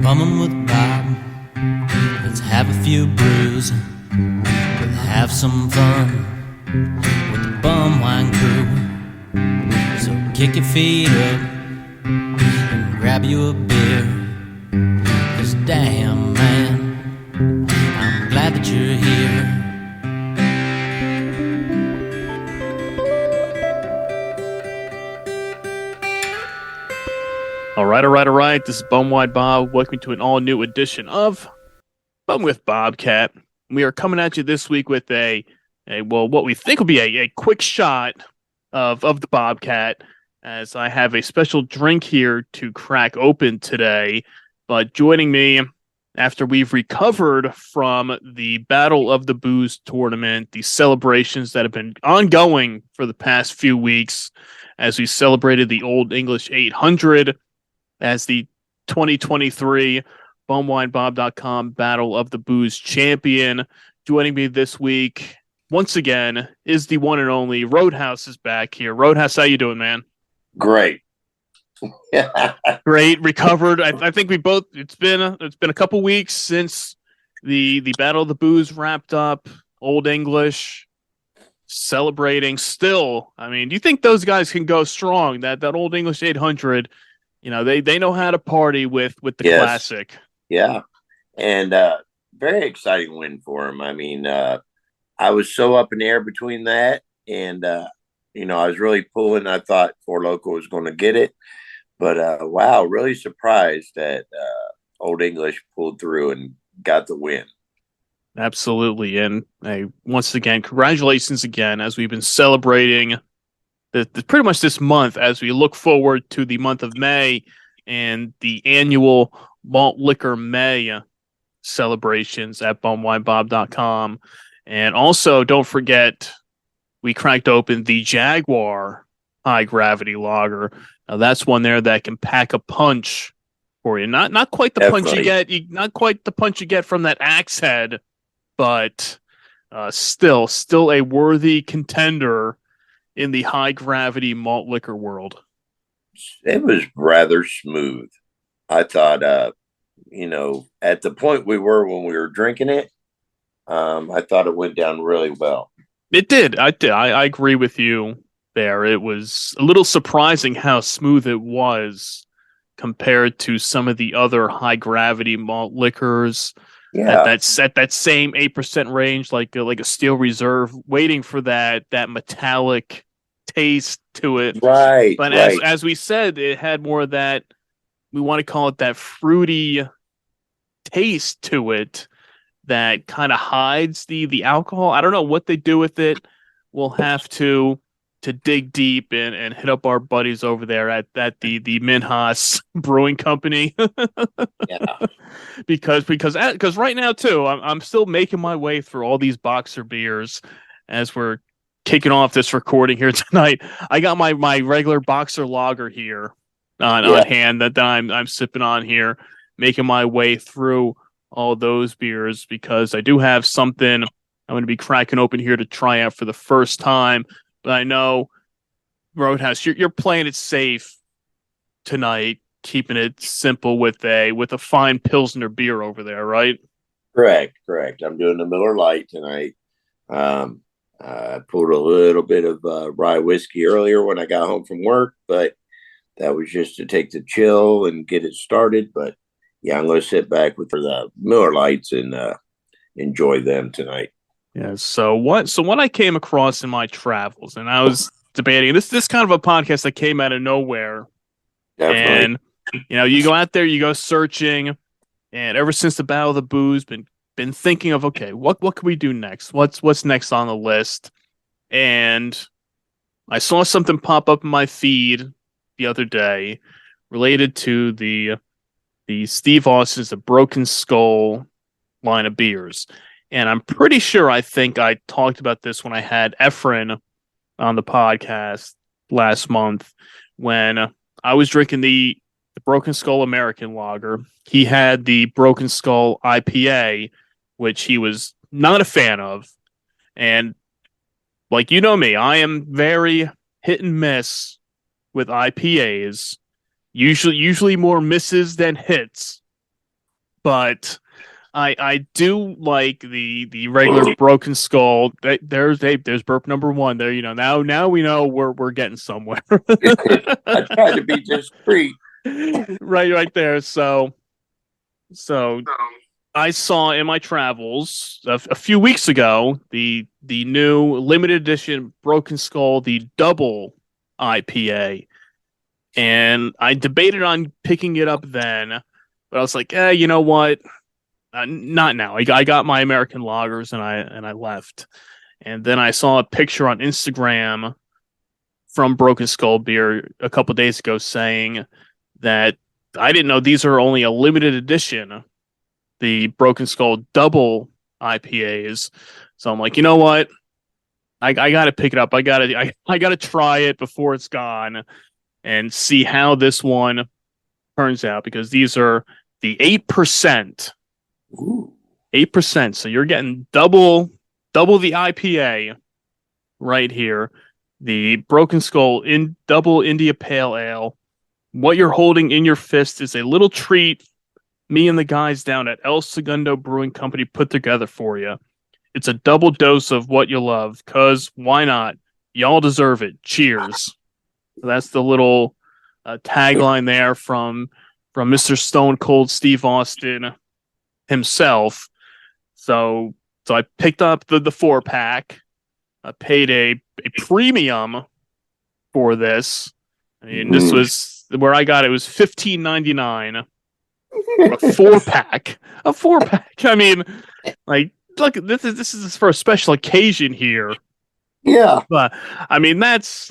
Bumming with Bob. Let's have a few brews. We'll have some fun with the bum wine crew. So kick your feet up and grab you a beer. 'Cause damn, man, I'm glad that you're here. All right. This is Bumwide Bob. Welcome to an all-new edition of Bum with Bobcat. We are coming at you this week with what we think will be a quick shot of the Bobcat, as I have a special drink here to crack open today. But joining me after we've recovered from the Battle of the Booze tournament, the celebrations that have been ongoing for the past few weeks as we celebrated the Olde English 800 as the 2023 BumWineBob.com Battle of the Booze champion. Joining me this week, once again, is the one and only Roadhouse is back here. Roadhouse, how you doing, man? Great. Great, recovered. I think we both. It's been a couple weeks since the Battle of the Booze wrapped up. Olde English celebrating still. I mean, do you think those guys can go strong? That Olde English 800. You know, they know how to party with the classic. Yeah. And very exciting win for him. I mean, I was so up in the air between that and, I was really pulling. I thought Four Loko was going to get it. But, wow, really surprised that Olde English pulled through and got the win. Absolutely. And once again, congratulations again, as we've been celebrating pretty much this month as we look forward to the month of May and the annual Malt Liquor May celebrations at bumwinebob.com. And also, don't forget, we cracked open the Jaguar High Gravity Lager. Now, that's one there that can pack a punch for you. Not quite the punch you get, not quite the punch you get from that Axe Head, but still a worthy contender in the high gravity malt liquor world. It was rather smooth. I thought, at the point we were when we were drinking it, I thought it went down really well. It did. I agree with you there. It was a little surprising how smooth it was compared to some of the other high gravity malt liquors. Yeah. At that same 8% range, like a Steel Reserve, waiting for that metallic taste to it. Right. But right. as we said, it had more of that, we want to call it that fruity taste to it that kind of hides the alcohol. I don't know what they do with it. We'll have to dig deep and hit up our buddies over there at the Minhas Brewing Company. Yeah. Because right now too, I'm still making my way through all these boxer beers as we're kicking off this recording here tonight. I got my regular boxer lager here on hand that I'm sipping on here, making my way through all those beers because I do have something I'm going to be cracking open here to try out for the first time. But I know, Roadhouse, you're playing it safe tonight, keeping it simple with a fine Pilsner beer over there, right? Correct. I'm doing the Miller Lite tonight. I pulled a little bit of rye whiskey earlier when I got home from work, but that was just to take the chill and get it started. But yeah, I'm going to sit back with the Miller Lights and enjoy them tonight. Yeah. So what I came across in my travels, and I was debating this kind of a podcast that came out of nowhere. Definitely. And you go out there, you go searching, and ever since the Battle of the Booze, been thinking of, okay, what can we do next? What's next on the list? And I saw something pop up in my feed the other day related to the Steve Austin's The Broken Skull line of beers. And I'm pretty sure I think I talked about this when I had Efren on the podcast last month when I was drinking the Broken Skull American Lager. He had the Broken Skull IPA, which he was not a fan of. And like you know me, I am very hit and miss with IPAs. Usually more misses than hits. but I do like the regular Broken Skull. There's burp number one there. Now we know we're getting somewhere. I tried to be discreet. right there. So I saw in my travels a few weeks ago the new limited edition Broken Skull, the Double IPA, and I debated on picking it up then, but I was like, you know what? Not now. I got my American lagers and I left, and then I saw a picture on Instagram from Broken Skull Beer a couple days ago saying that I didn't know these are only a limited edition, the Broken Skull Double IPAs. So I'm like, you know what? I got to pick it up. I got to try it before it's gone and see how this one turns out, because these are the 8%. Ooh. 8%. So you're getting double the IPA right here. The Broken Skull in Double India Pale Ale. What you're holding in your fist is a little treat me and the guys down at El Segundo Brewing Company put together for you. It's a double dose of what you love, because why not? Y'all deserve it. Cheers. So that's the little tagline there from Mr. Stone Cold Steve Austin himself. So I picked up the 4-pack. I paid a premium for this. I mean, this was where I got it. Was $15.99. A 4-pack. A 4-pack. I mean, like, look, this is for a special occasion here. Yeah. But I mean, that's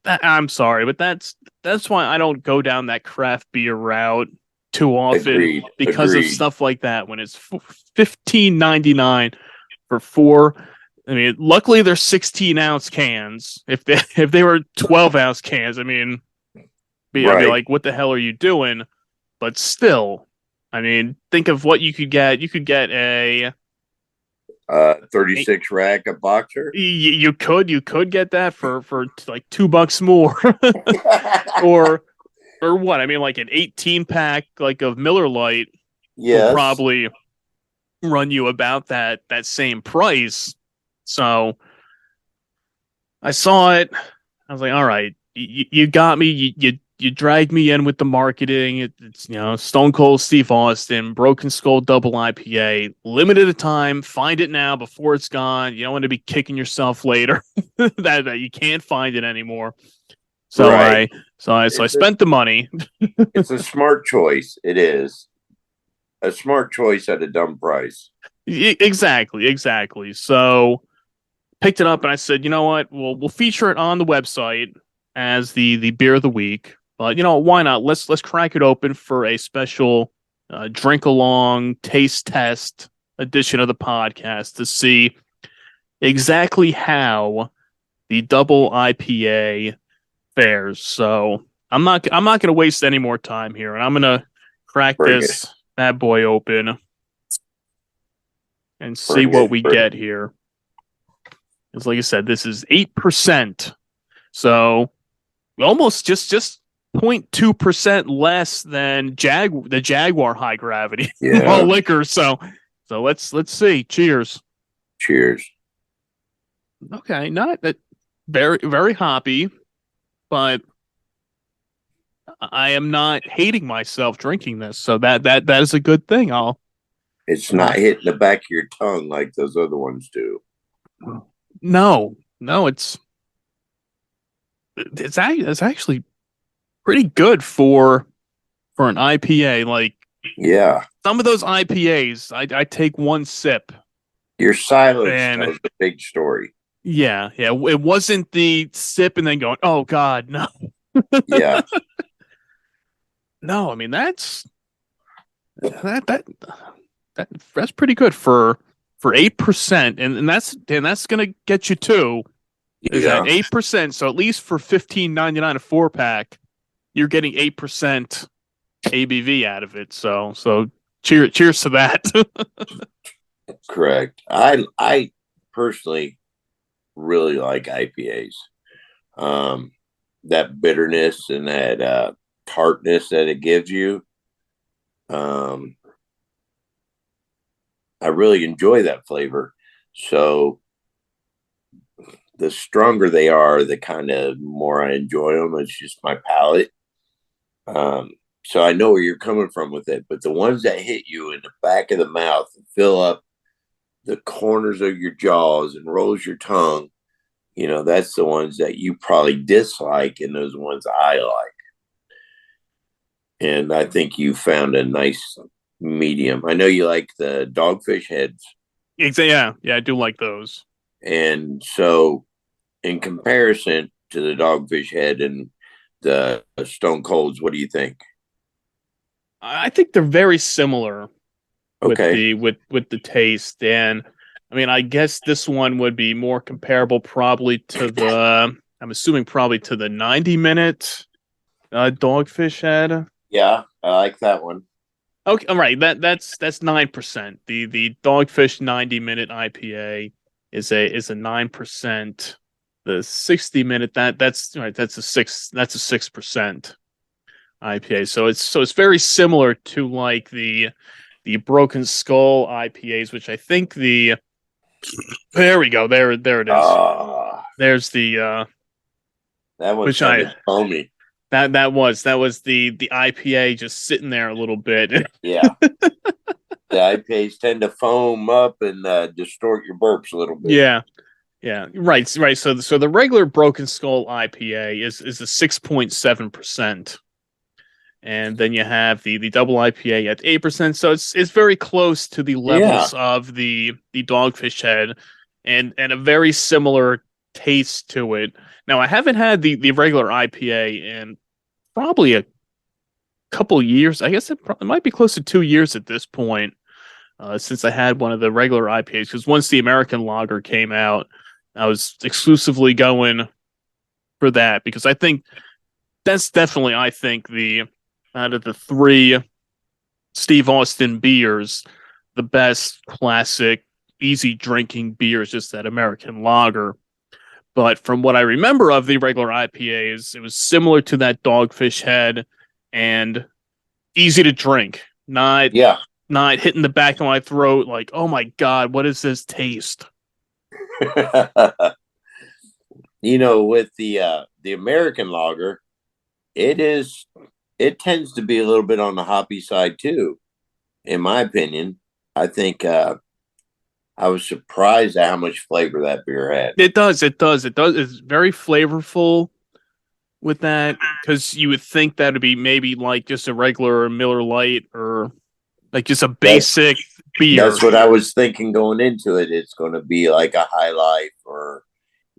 I'm sorry, but that's why I don't go down that craft beer route too often. Because of stuff like that. When it's $15.99 for 4. I mean, luckily they're 16-ounce cans. If they were 12-ounce cans, I mean, I'd be like, what the hell are you doing? But still, I mean, think of what you could get. You could get a 36 rack of boxer. You could get that for like $2 more, or what? I mean, like an 18-pack like of Miller Lite will probably run you about that same price. So I saw it. I was like, all right, you got me. You dragged me in with the marketing. It's Stone Cold Steve Austin, Broken Skull Double IPA, limited time. Find it now before it's gone. You don't want to be kicking yourself later that you can't find it anymore. So I spent the money. It's a smart choice. It is a smart choice at a dumb price. Exactly. So picked it up and I said, you know what? We'll feature it on the website as the beer of the week. But why not? Let's crack it open for a special drink along taste test edition of the podcast to see exactly how the double IPA fares. So I'm not going to waste any more time here, and I'm going to crack this bad boy open and see what we get here. Because like I said, this is 8%. So almost just 0.2% less than the Jaguar High Gravity all liquor. So let's see. Cheers. Okay, not that very very hoppy, but I am not hating myself drinking this. So that is a good thing. It's not hitting the back of your tongue like those other ones do. No, it's actually pretty good for an IPA. Like, some of those IPAs, I take one sip. Your silence tells a big story. Yeah. It wasn't the sip and then going, oh God, no. Yeah. No, I mean that's pretty good for 8%, and that's gonna get you to is at 8%. So at least for $15.99 a 4-pack, you're getting 8% ABV out of it. So cheers to that. Correct. I personally really like IPAs. That bitterness and that tartness that it gives you. I really enjoy that flavor. So the stronger they are, the kind of more I enjoy them. It's just my palate. Um, so I know where you're coming from with it, but the ones that hit you in the back of the mouth and fill up the corners of your jaws and rolls your tongue, that's the ones that you probably dislike, and those ones I like. And I think you found a nice medium. I know you like the Dogfish Heads. Yeah, I do like those. And so, in comparison to the Dogfish Head and the Stone Colds, what do you think? I think they're very similar with Okay. the taste, and I mean, I guess this one would be more comparable, probably to the. I'm assuming probably to the 90-minute Dogfish Head. Yeah, I like that one. Okay, all right. That's 9%. The Dogfish 90-minute IPA is a 9%. The 60-minute that's right. That's a 6% IPA. So it's very similar to like the Broken Skull IPAs, which I think there we go. There it is. There's the that one's which kind of foamy. That was the IPA just sitting there a little bit. Yeah. The IPAs tend to foam up and distort your burps a little bit. Yeah, right. So the regular Broken Skull IPA is a 6.7%, and then you have the double IPA at 8%. So it's very close to the levels of the Dogfish Head, and a very similar taste to it. Now I haven't had the regular IPA in probably a couple years. I guess it might be close to 2 years at this point. Since I had one of the regular IPAs, because once the American Lager came out, I was exclusively going for that, because I think that's definitely, I think, the out of the three Steve Austin beers, the best classic, easy drinking beer is just that American Lager. But from what I remember of the regular IPAs, it was similar to that Dogfish Head and easy to drink. Not hitting the back of my throat like, oh my God, what is this taste? With the American Lager, it tends to be a little bit on the hoppy side too, in my opinion. I think I was surprised at how much flavor that beer had. It does. It's very flavorful with that, because you would think that would be maybe like just a regular Miller Lite, or like just a basic beer. That's what I was thinking going into it. It's going to be like a High Life, or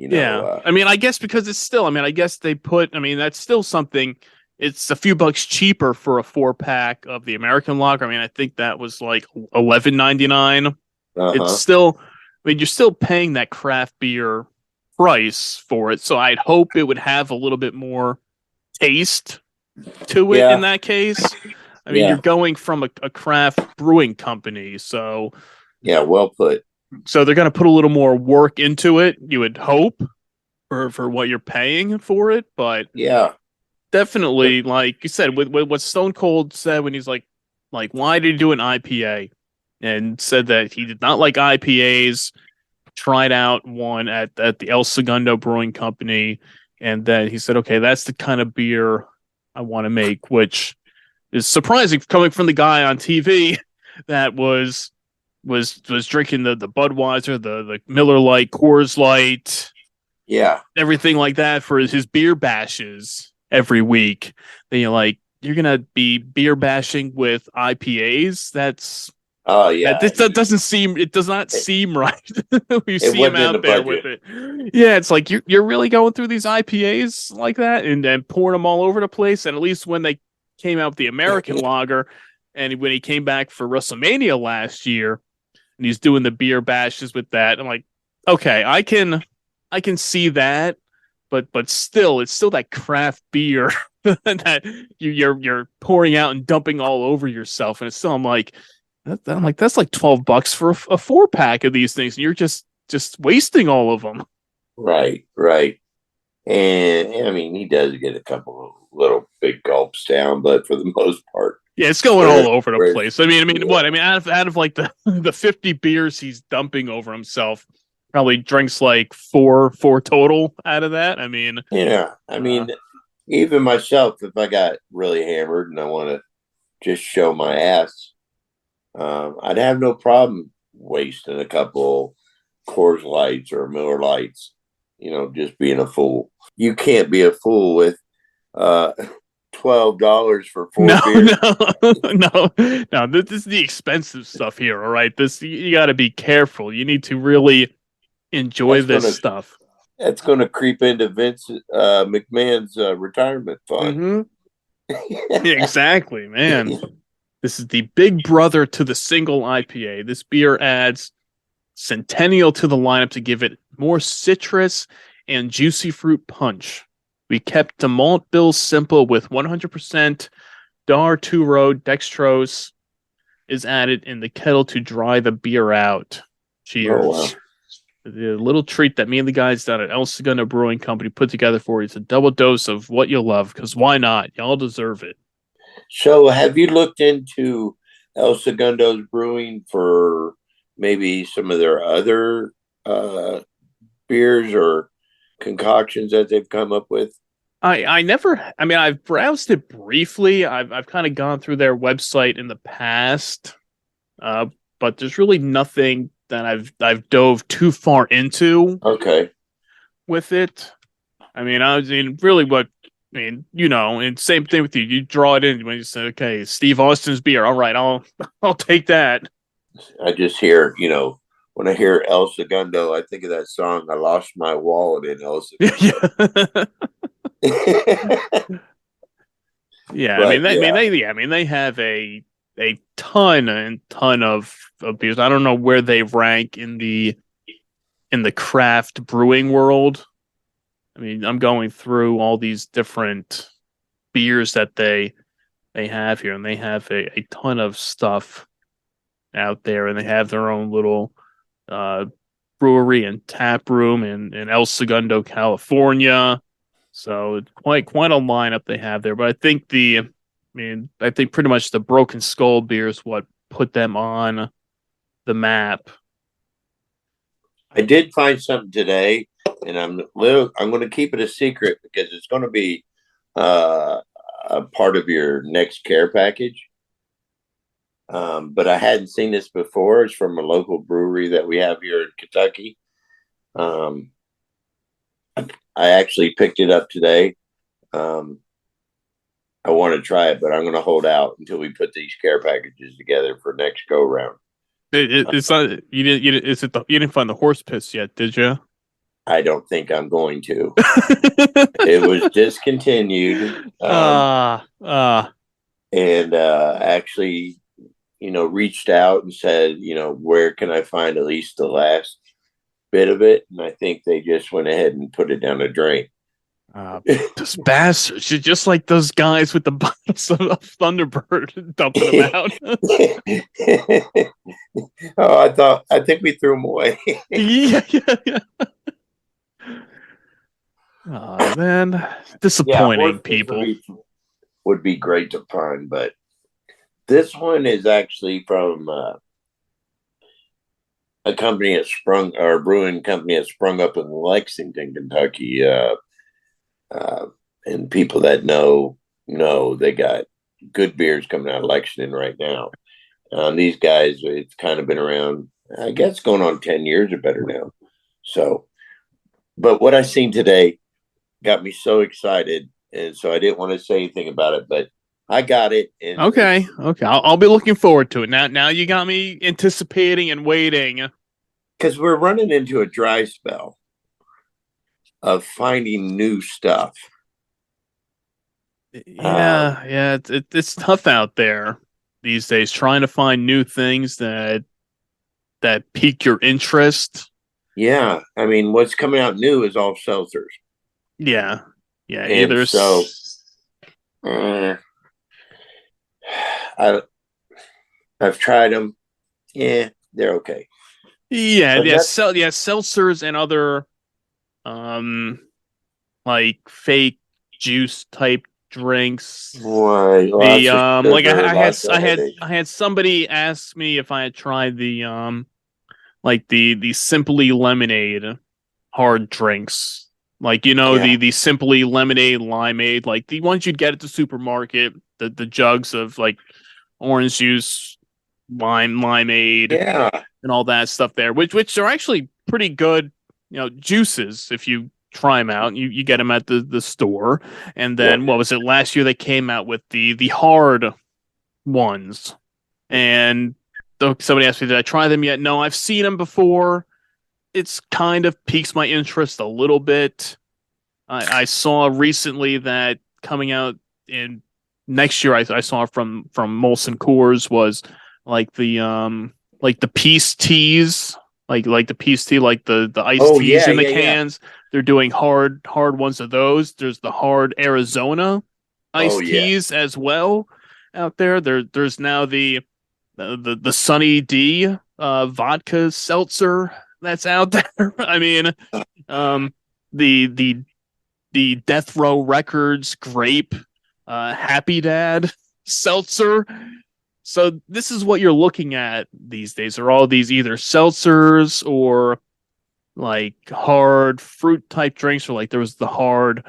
I mean, I guess because it's still. I mean, I guess they put. I mean, that's still something. It's a few bucks cheaper for a 4-pack of the American Lager. I mean, I think that was like $11.99. It's still. I mean, you're still paying that craft beer price for it, so I'd hope it would have a little bit more taste to it in that case. I mean, you're going from a craft brewing company, so well put. So they're going to put a little more work into it, you would hope, for what you're paying for it. But definitely, like you said, with what Stone Cold said when he's like, why did he do an IPA? And said that he did not like IPAs, tried out one at the El Segundo Brewing Company, and then he said, okay, that's the kind of beer I want to make, which is surprising coming from the guy on TV that was drinking the Budweiser, the Miller Lite, Coors Light, everything like that for his beer bashes every week. Then you're gonna be beer bashing with IPAs. That's that does not seem right. We see him out there with it. Yeah, it's like you're really going through these IPAs like that and pouring them all over the place. And at least when they came out with the American Lager, and when he came back for WrestleMania last year, and he's doing the beer bashes with that, I'm like, okay, I can see that, but still, it's still that craft beer that you're pouring out and dumping all over yourself, and it's still, I'm like, that's like $12 for a 4-pack of these things, and you're just wasting all of them. Right. And I mean, he does get a couple of little big gulps down, but for the most part, Yeah, it's going all over the Whereas- place. I mean, yeah. what? I mean, out of like the 50 beers he's dumping over himself, probably drinks like four total out of that. I mean, Yeah, I mean, even myself, if I got really hammered and I want to just show my ass, I'd have no problem wasting a couple Coors Lights or Miller Lights. Just being a fool. You can't be a fool with uh, $12 for four no, beers. no. This is the expensive stuff here. All right, this you got to be careful. You need to really enjoy this stuff. That's going to creep into Vince McMahon's retirement fund. Mm-hmm. Exactly, man. This is the big brother to the single IPA. This beer adds Centennial to the lineup to give it more citrus and juicy fruit punch. We kept the malt bill simple with 100% Dar 2 Road dextrose is added in the kettle to dry the beer out. Cheers. Oh, wow. The little treat that me and the guys down at El Segundo Brewing Company put together for you. It's a double dose of what you love, because why not? Y'all deserve it. So, have you looked into El Segundo's brewing for maybe some of their other beers or concoctions that they've come up with? I never. I mean, I've browsed it briefly. I've kind of gone through their website in the past, but there's really nothing that I've dove too far into. Okay. With it, I mean, really, and same thing with you. You draw it in when you say, okay, Steve Austin's beer. All right, I'll take that. I just hear, when I hear El Segundo, I think of that song, I Lost My Wallet in El Segundo. Yeah, But, they have a ton of beers. I don't know where they rank in the craft brewing world. I mean, I'm going through all these different beers that they have here, and they have a ton of stuff out there, and they have their own little brewery and tap room in El Segundo, California. So it's quite a lineup they have there. But I think pretty much the Broken Skull beer is what put them on the map. I did find something today, and I'm going to keep it a secret because it's going to be a part of your next care package. But I hadn't seen this before. It's from a local brewery that we have here in Kentucky. I actually picked it up today. I want to try it, but I'm going to hold out until we put these care packages together for next go round. It's not you didn't you didn't find the horse piss yet, did you? I don't think I'm going to. It was discontinued. And actually, reached out and said, where can I find at least the last bit of it? And I think they just went ahead and put it down the drain. Those bastards, just like those guys with the bottles of Thunderbird dumping them out. I think we threw them away. Yeah. Oh man, disappointing people. Would be great to find, but this one is actually from a company that brewing company that sprung up in Lexington, Kentucky. And people that know they got good beers coming out of Lexington right now. These guys, it's kind of been around, I guess, going on 10 years or better now. So, but what I seen today got me so excited, and so I didn't want to say anything about it, but I got it. And okay. I'll be looking forward to it. Now you got me anticipating and waiting. Because we're running into a dry spell of finding new stuff. Yeah, it's tough out there these days trying to find new things that pique your interest. Yeah, I mean, what's coming out new is all seltzers. Yeah. And either so I've tried them. Yeah, they're okay. Seltzers and other like fake juice type drinks. Right. The like Lots of I headache. had somebody ask me if I had tried the like the Simply Lemonade hard drinks. Like, Yeah. the Simply Lemonade Limeade, like the ones you'd get at the supermarket, the jugs of like orange juice, limeade, Yeah. and all that stuff there, which are actually pretty good, juices if you try them out. You get them at the store. And Yep. then what was it last year they came out with the hard ones. And somebody asked me, did I try them yet? No, I've seen them before. It's kind of piques my interest a little bit. I saw recently that coming out in next year, I saw from Molson Coors was like the peace teas, like the peace tea, like the iced Oh teas yeah, in the yeah, yeah. cans. They're doing hard ones of those. There's the hard Arizona Oh iced yeah. teas as well out there. There's now the Sunny D vodka seltzer that's out there. I mean, the Death Row Records grape Happy Dad seltzer. So this is what you're looking at these days. Are all these either seltzers or like hard fruit type drinks, or like there was the hard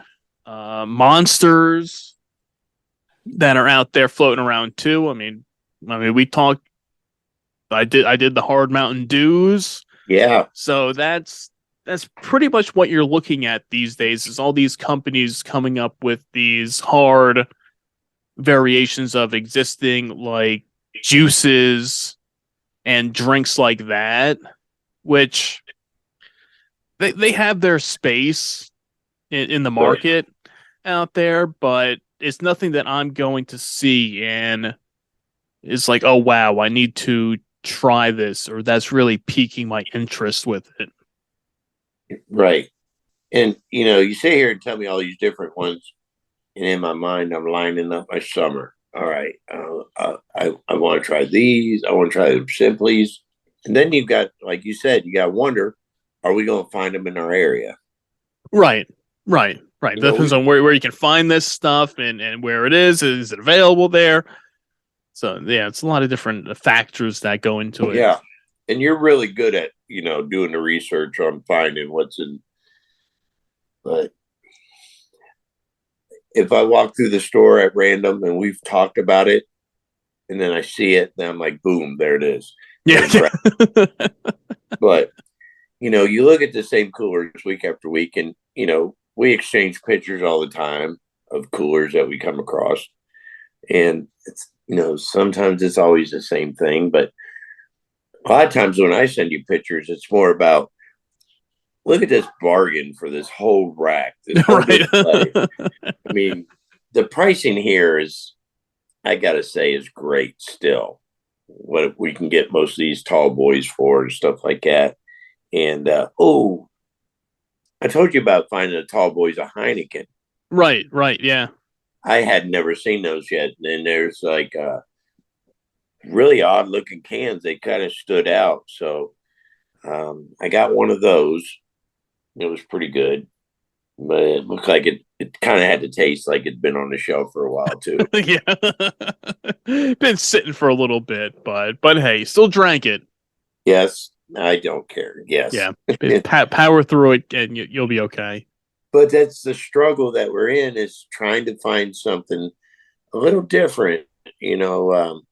monsters that are out there floating around too. We talked. I did the hard Mountain Dews. Yeah. So that's pretty much what you're looking at these days. Is all these companies coming up with these hard variations of existing like juices and drinks like that, which they have their space in the market out there, but it's nothing that I'm going to see and it's like, oh wow, I need to try this, or that's really piquing my interest with it. Right. And you sit here and tell me all these different ones, and in my mind, I'm lining up my summer. All right, I want to try these. I want to try the Simplies, and then you've got, like you said, you got to wonder: are we going to find them in our area? Right. Depends on where you can find this stuff and where it is. Is it available there? So yeah, it's a lot of different factors that go into it. Yeah, and you're really good at doing the research on finding what's in. But if I walk through the store at random and we've talked about it, and then I see it, then I'm like, boom, there it is. Yeah. But you look at the same coolers week after week, and we exchange pictures all the time of coolers that we come across, and it's sometimes it's always the same thing, but a lot of times when I send you pictures, it's more about, look at this bargain for this whole rack. This whole Right. I mean, the pricing here is, I gotta say, is great still. What we can get most of these tall boys for and stuff like that. And I told you about finding the tall boys a Heineken. Right, yeah. I had never seen those yet. And there's like really odd looking cans. They kind of stood out. So I got one of those. It was pretty good, but it looked like it kind of had to taste like it'd been on the shelf for a while too. Yeah. Been sitting for a little bit, but hey, still drank it. Yes, I don't care. Yes. Yeah. Power through it and you'll be okay. But that's the struggle that we're in, is trying to find something a little different. I'm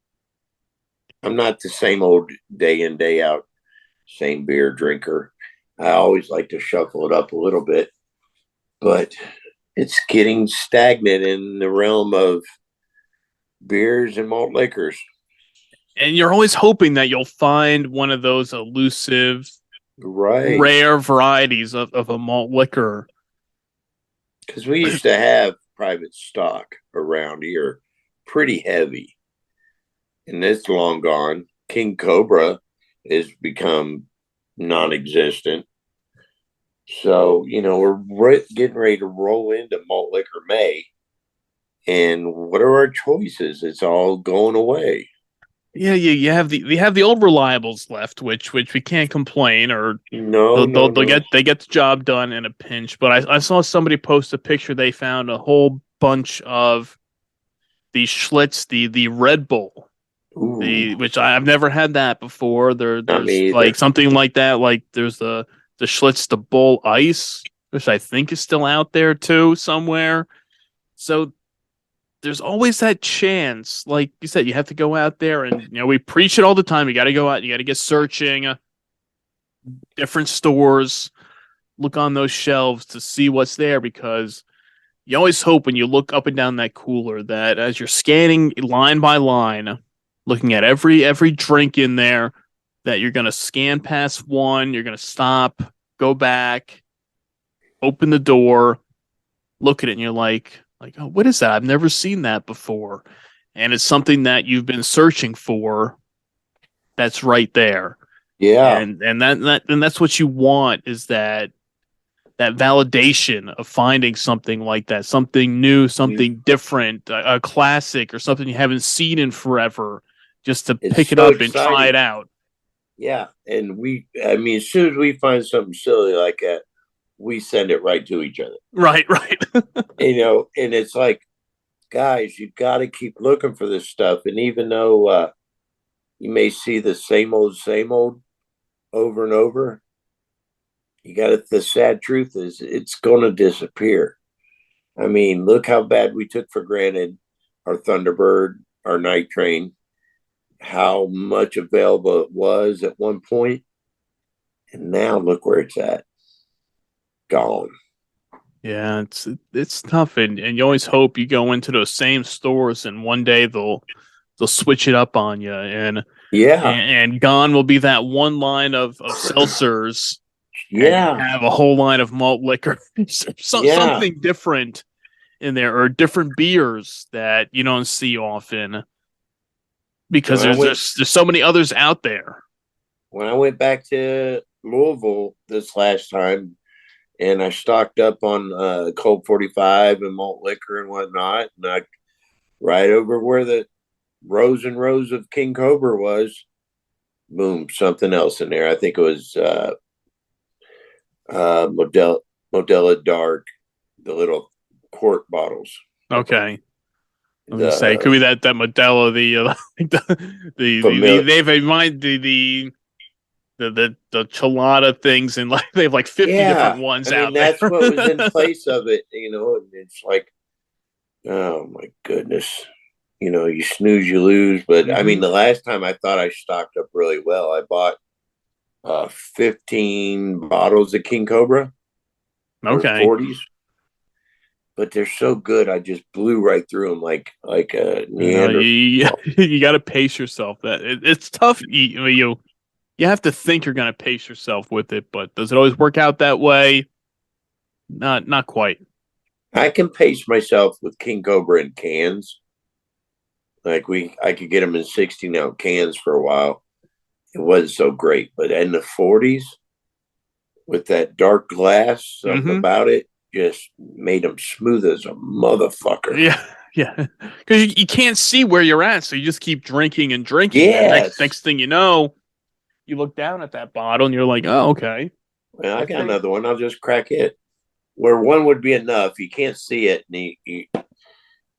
not the same old day in, day out, same beer drinker. I always like to shuffle it up a little bit, but it's getting stagnant in the realm of beers and malt liquors. And you're always hoping that you'll find one of those elusive, right, rare varieties of a malt liquor. Because we used to have private stock around here, pretty heavy. And it's long gone. King Cobra has become non-existent. So, we're getting ready to roll into Malt Liquor May. And what are our choices? It's all going away. Yeah, you have the old reliables left, which we can't complain, or no. they get the job done in a pinch. But I saw somebody post a picture. They found a whole bunch of the Schlitz, the Red Bull, Ooh, which I've never had that before. not There's me like either. something like that. Like there's the Schlitz, the Bull Ice, which I think is still out there too somewhere. So there's always that chance. Like you said, you have to go out there, and we preach it all the time. You got to go out. You got to get searching different stores, look on those shelves to see what's there, because you always hope when you look up and down that cooler that as you're scanning line by line, looking at every drink in there, that you're gonna scan past one, you're gonna stop, go back, open the door, look at it, and you're like, oh, what is that? I've never seen that before. And it's something that you've been searching for that's right there. Yeah, And that's what you want, is that validation of finding something like that, something new, something different, a classic, or something you haven't seen in forever, just to it's pick it so up and try it exciting. out. Yeah, and I mean, as soon as we find something silly like that, we send it right to each other. Right, right. And it's like, guys, you got to keep looking for this stuff. And even though you may see the same old over and over, you got it. The sad truth is, it's going to disappear. I mean, look how bad we took for granted our Thunderbird, our Night Train, how much available it was at one point, and now look where it's at. Gone. Yeah, it's tough, and you always hope you go into those same stores, and one day they'll switch it up on you, Yeah, and gone will be that one line of seltzers, and you yeah, have a whole line of malt liquor, yeah. something different in there, or different beers that you don't see often, because When I went there's so many others out there. when I went back to Louisville this last time, and I stocked up on Cold 45 and malt liquor and whatnot, and I right over where the rows and rows of King Cobra was, boom, something else in there. I think it was Modella Dark, the little quart bottles. Okay. I was gonna say, it could The be that Modelo, familiar, they have a mind the chelada things, and like they have like 50 different yeah. ones I mean, out that's there. what was in place of it, and it's like, oh my goodness. You snooze, you lose. But I mean, Hmm. the last time I thought I stocked up really well, I bought 15 bottles of King Cobra or Okay. 40s, but they're so good. I just blew right through them like a Neanderthal. You got to pace yourself. It's tough. You have to think you're gonna pace yourself with it, but does it always work out that way? Not quite. I can pace myself with King Cobra in cans. I could get them in 16-ounce cans for a while. It wasn't so great, but in the 40s with that dark glass, something Hmm. about it just made them smooth as a motherfucker. Yeah, yeah. Because you can't see where you're at, so you just keep drinking and drinking. And next Yes. thing you know, you look down at that bottle and you're like, oh, okay. Well, I got Okay. another one. I'll just crack it. Where one would be enough, you can't see it.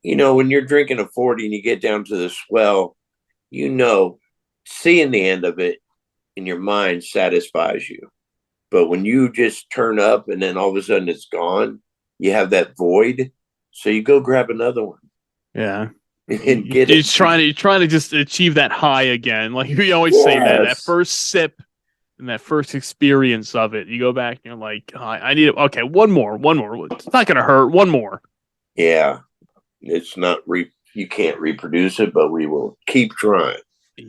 And when you're drinking a 40 and you get down to the swell, seeing the end of it in your mind satisfies you. But when you just turn up and then all of a sudden it's gone, you have that void. So you go grab another one Yeah. and get it. You're trying to just achieve that high again. Like we always say, that Yes. first sip and that first experience of it. You go back and you're like, oh, I need it. Okay, one more. It's not gonna hurt. One more. Yeah. It's not you can't reproduce it, but we will keep trying.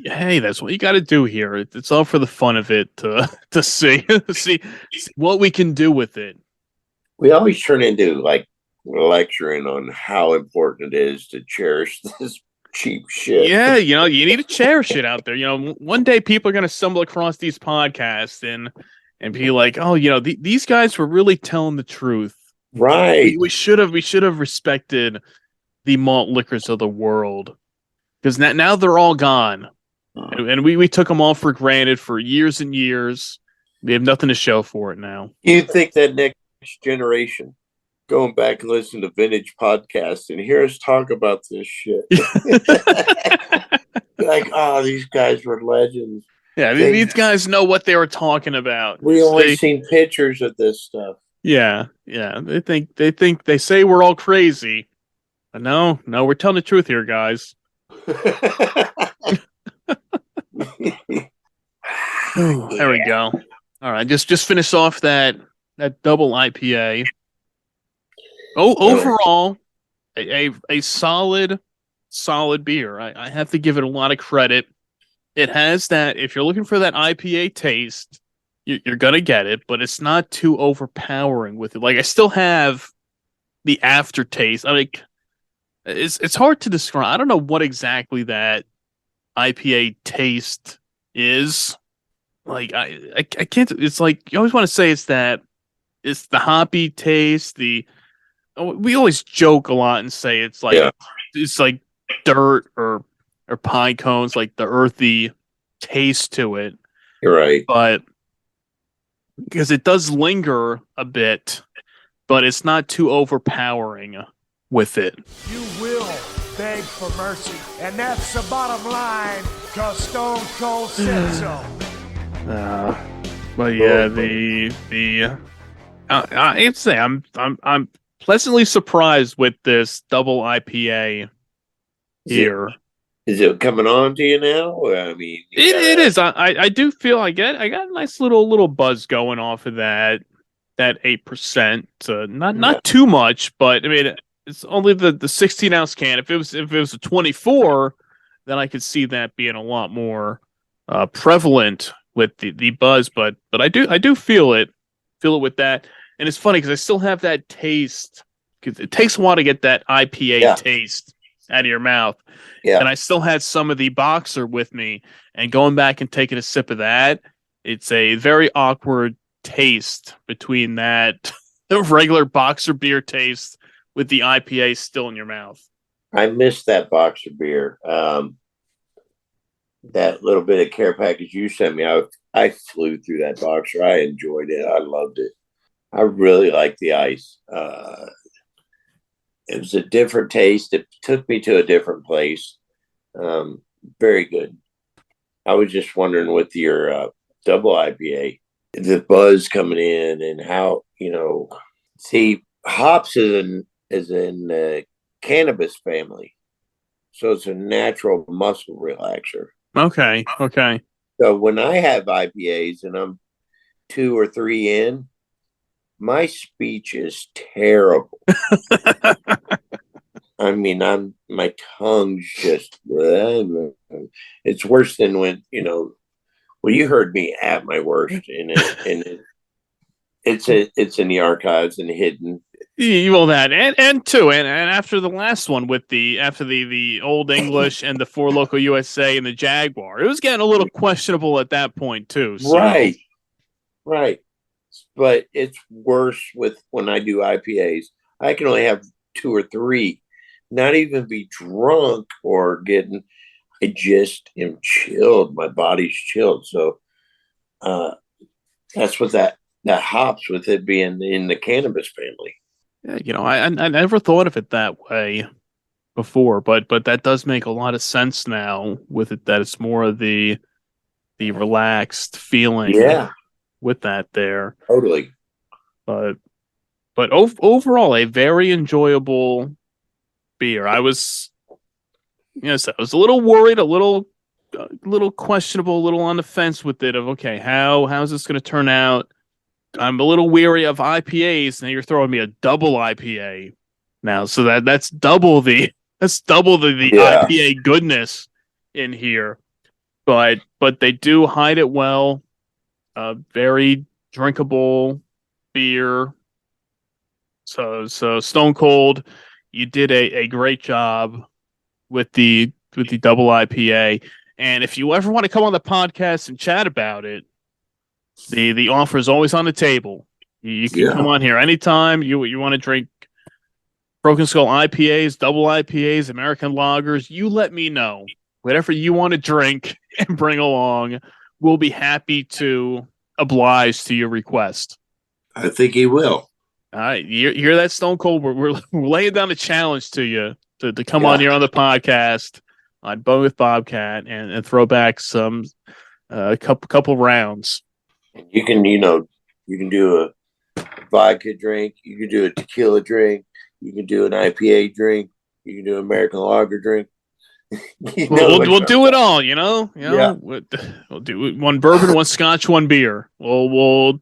Hey, that's what you got to do here. It's all for the fun of it, to see see what we can do with it. We always turn into like lecturing on how important it is to cherish this cheap shit. Yeah, you need to cherish it out there. One day people are going to stumble across these podcasts and be like, oh, these guys were really telling the truth. Right. We should have respected the malt liquors of the world, because now they're all gone, and we took them all for granted for years and years. We have nothing to show for it now. You think that next generation going back and listening to vintage podcasts and hear us talk about this shit. Like, oh, these guys were legends. Yeah, these guys know what they were talking about. We only seen pictures of this stuff. Yeah. They say we're all crazy. But no, we're telling the truth here, guys. There we go. All right, just finish off that double IPA. Overall, a solid beer. I have to give it a lot of credit. It has that, if you're looking for that IPA taste, you're gonna get it, but it's not too overpowering with it. Like, I still have the aftertaste. I mean, it's hard to describe. I don't know what exactly that IPA taste is. Like, I can't. It's like, you always want to say it's the hoppy taste. We always joke a lot and say it's like dirt or pine cones, like the earthy taste to it. You're right, but because it does linger a bit, but it's not too overpowering with it. You will beg for mercy, and that's the bottom line, because Stone Cold said so. But yeah, I'd say I'm pleasantly surprised with this double IPA here. Is it coming on to you now? I mean, it is. I do feel I got a nice little buzz going off of that 8%. Not too much, but I mean, it's only the 16-ounce can. If it was a 24, then I could see that being a lot more prevalent with the buzz. But I do feel it with that. And it's funny because I still have that taste, because it takes a while to get that IPA taste out of your mouth. Yeah. And I still had some of the Boxer with me, and going back and taking a sip of that, it's a very awkward taste between that the regular Boxer beer taste with the IPA still in your mouth. I missed that Boxer beer. That little bit of care package you sent me, I flew through that Boxer. I enjoyed it. I loved it. I really liked the ice. It was a different taste. It took me to a different place. Very good. I was just wondering with your double IPA, the buzz coming in and how, see, hops is in cannabis family. So it's a natural muscle relaxer. Okay. So when I have IPAs and I'm 2 or 3 in, my speech is terrible. I mean, my tongue's just, it's worse than when, well, you heard me at my worst, and it's in the archives and hidden. Well, that and after the last one with after the Olde English and the Four Loco USA and the Jaguar, it was getting a little questionable at that point too. So. Right. But it's worse with when I do IPAs. I can only have 2 or 3, not even be drunk or getting. I just am chilled. My body's chilled. So that's what that hops with it being in the cannabis family. Yeah, I never thought of it that way before, but that does make a lot of sense now with it, that it's more of the relaxed feeling. Yeah. With that there. Totally. But overall, a very enjoyable beer. I was a little worried, a little questionable, a little on the fence with it of, okay, how's this going to turn out? I'm a little weary of IPAs. Now you're throwing me a double IPA now. So that's double the IPA goodness in here. But they do hide it well. Very drinkable beer. So Stone Cold, you did a great job with the double IPA. And if you ever want to come on the podcast and chat about it, the offer is always on the table. You can come on here anytime you want to drink Broken Skull IPAs, double IPAs, American lagers. You let me know. Whatever you want to drink and bring along, we'll be happy to oblige to your request. I think he will. All right, you hear that, Stone Cold? We're laying down a challenge to you to come on here on the podcast on Bone with Bobcat and throw back some a couple rounds. You can do a vodka drink, you can do a tequila drink, you can do an IPA drink, you can do an American lager drink. We'll do it all, you know. Yeah. We'll do one bourbon, one scotch, one beer. We'll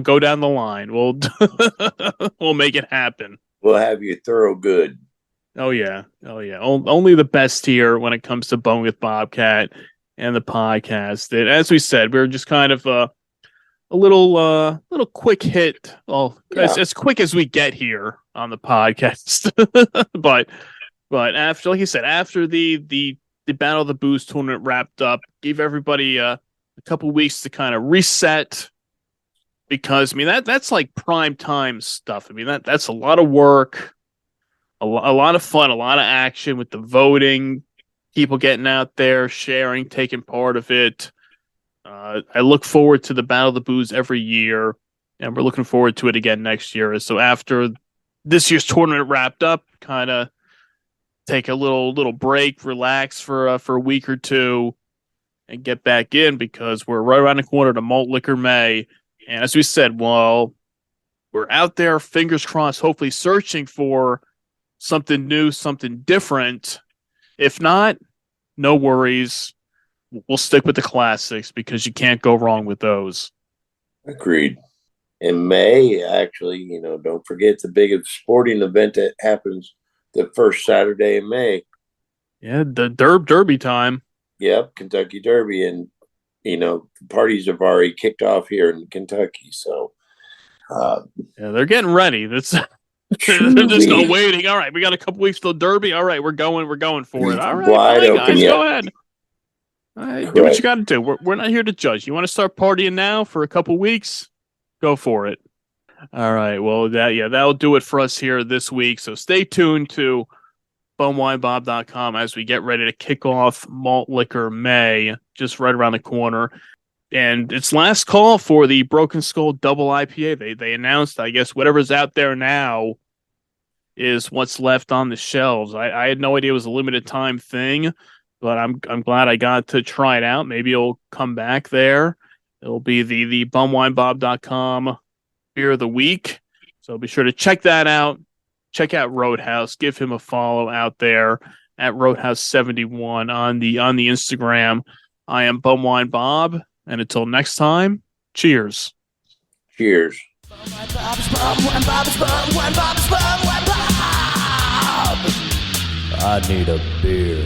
go down the line. We'll make it happen. We'll have you thorough good. Oh yeah. Only the best here when it comes to Bone with Bobcat and the podcast. And as we said, we're just kind of a little quick hit. Well, as quick as we get here on the podcast. But after, like you said, after the Battle of the Booze tournament wrapped up, gave everybody a couple weeks to kind of reset. Because I mean that's like prime time stuff. I mean that's a lot of work, a lot of fun, a lot of action with the voting, people getting out there, sharing, taking part of it. I look forward to the Battle of the Booze every year, and we're looking forward to it again next year. So after this year's tournament wrapped up, kind of take a little break, relax for a week or two, and get back in because we're right around the corner to Malt Liquor May. And as we said, well, we're out there, fingers crossed, hopefully searching for something new, something different. If not, no worries. We'll stick with the classics because you can't go wrong with those. Agreed. In May, actually, don't forget the big sporting event that happens the first Saturday in May. Yeah, the Derby time. Yep, Kentucky Derby. And the parties have already kicked off here in Kentucky. So, yeah, they're getting ready. They're just not waiting. All right, we got a couple weeks till Derby. All right, we're going for it. All right, wide open, guys, yeah. Go ahead. All right, do what you got to do. We're not here to judge. You want to start partying now for a couple weeks? Go for it. All right. Well, that'll do it for us here this week. So stay tuned to BumWineBob.com as we get ready to kick off Malt Liquor May, just right around the corner. And it's last call for the Broken Skull Double IPA. They announced, I guess, whatever's out there now is what's left on the shelves. I had no idea it was a limited time thing, but I'm glad I got to try it out. Maybe it'll come back there. It'll be the BumWineBob.com Beer of the Week. So be sure to check that out. Check out Roadhouse. Give him a follow out there at Roadhouse71 on the Instagram. I am Bumwine Bob, and until next time, cheers. Cheers. I need a beer.